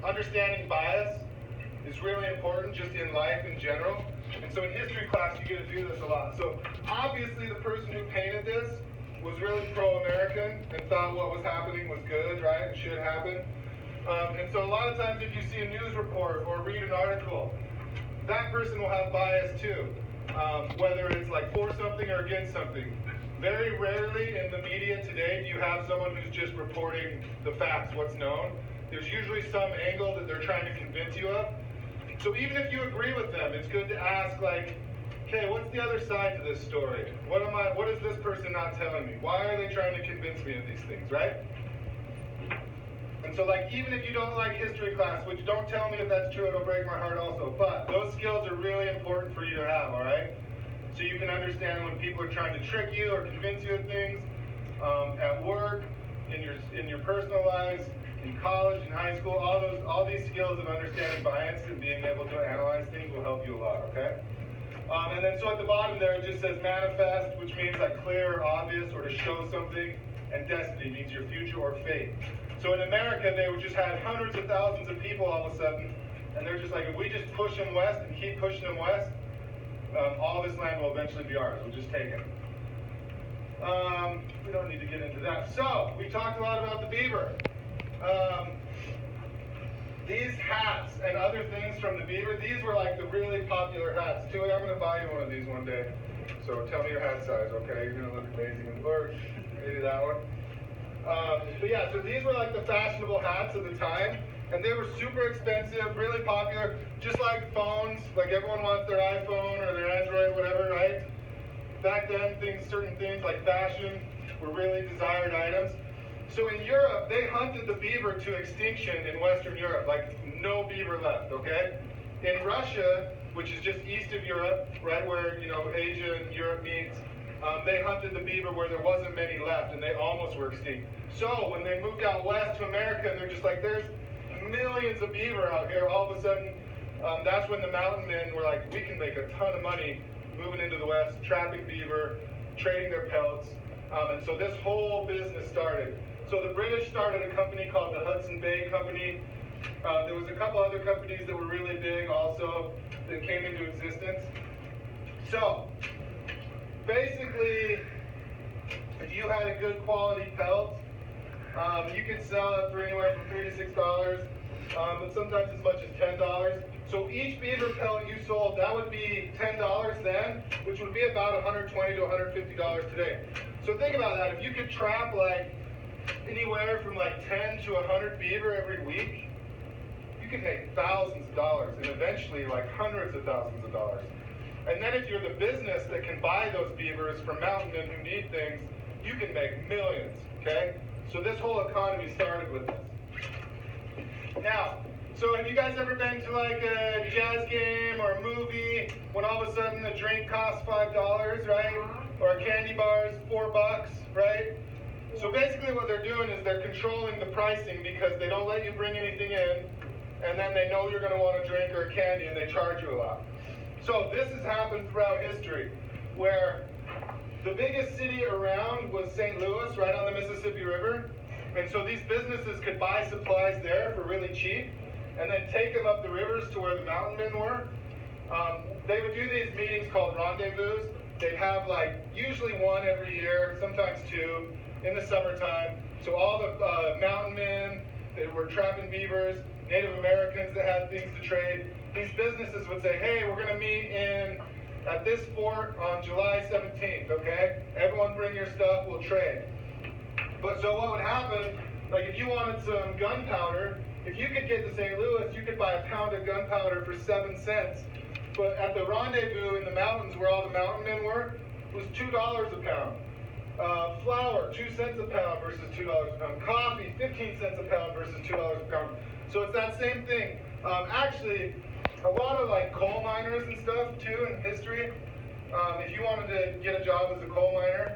understanding bias is really important just in life in general. And so in history class, you get to do this a lot. So obviously the person who painted this was really pro-American and thought what was happening was good, right? It should happen. And so a lot of times if you see a news report or read an article, that person will have bias too, whether it's like for something or against something. Very rarely in the media today do you have someone who's just reporting the facts, what's known. There's usually some angle that they're trying to convince you of. So even if you agree with them, it's good to ask like, okay, what's the other side to this story? What is this person not telling me? Why are they trying to convince me of these things, right? And so like, even if you don't like history class, which don't tell me if that's true, it'll break my heart also, but those skills are really important for you to have, all right? So you can understand when people are trying to trick you or convince you of things, at work, in your personal lives, in college, in high school, all these skills of understanding bias and being able to analyze things will help you a lot, okay? And then so at the bottom there it just says manifest, which means like clear or obvious or to show something, and destiny means your future or fate. So in America they would just have hundreds of thousands of people all of a sudden, and they're just like, if we just push them west and keep pushing them west, all this land will eventually be ours. We'll just take it. We don't need to get into that. So we talked a lot about the beaver. These hats and other things from the beaver, these were like the really popular hats. Tui, I'm going to buy you one of these one day. So tell me your hat size, okay? You're going to look amazing. Or maybe that one. But yeah, so these were like the fashionable hats of the time. And they were super expensive, really popular, just like phones. Like everyone wants their iPhone or their Android, whatever, right? Back then, certain things like fashion were really desired items. So in Europe, they hunted the beaver to extinction in Western Europe, like no beaver left, okay? In Russia, which is just east of Europe, right where, Asia and Europe meets, they hunted the beaver where there wasn't many left, and they almost were extinct. So when they moved out west to America, and they're just like, there's millions of beaver out here, all of a sudden, that's when the mountain men were like, we can make a ton of money moving into the west, trapping beaver, trading their pelts, and so this whole business started. So the British started a company called the Hudson Bay Company. There was a couple other companies that were really big also that came into existence. So basically, if you had a good quality pelt, you could sell it for anywhere from $3 to $6, but sometimes as much as $10. So each beaver pelt you sold, that would be $10 then, which would be about $120 to $150 today. So think about that. If you could trap like anywhere from like 10 to 100 beaver every week, you could make thousands of dollars and eventually like hundreds of thousands of dollars. And then if you're the business that can buy those beavers from mountain men who need things, you can make millions, okay? So this whole economy started with this. Now, so have you guys ever been to like a jazz game or a movie when all of a sudden a drink costs $5, right? Or a candy bar is $4, right? So basically what they're doing is they're controlling the pricing because they don't let you bring anything in, and then they know you're going to want a drink or a candy and they charge you a lot. So this has happened throughout history, where the biggest city around was St. Louis, right on the Mississippi River. And so these businesses could buy supplies there for really cheap and then take them up the rivers to where the mountain men were. They would do these meetings called rendezvous. They'd have like usually one every year, sometimes two, in the summertime. So all the mountain men that were trapping beavers, Native Americans that had things to trade, these businesses would say, hey, we're going to meet at this fort on July 17th, okay? Everyone bring your stuff, we'll trade. But so what would happen, like if you wanted some gunpowder, if you could get to St. Louis, you could buy a pound of gunpowder for 7 cents. But at the rendezvous in the mountains where all the mountain men were, it was $2 a pound. Flour, 2 cents a pound versus $2 a pound. Coffee, 15 cents a pound versus $2 a pound. So it's that same thing. Actually, a lot of like coal miners and stuff too in history, if you wanted to get a job as a coal miner,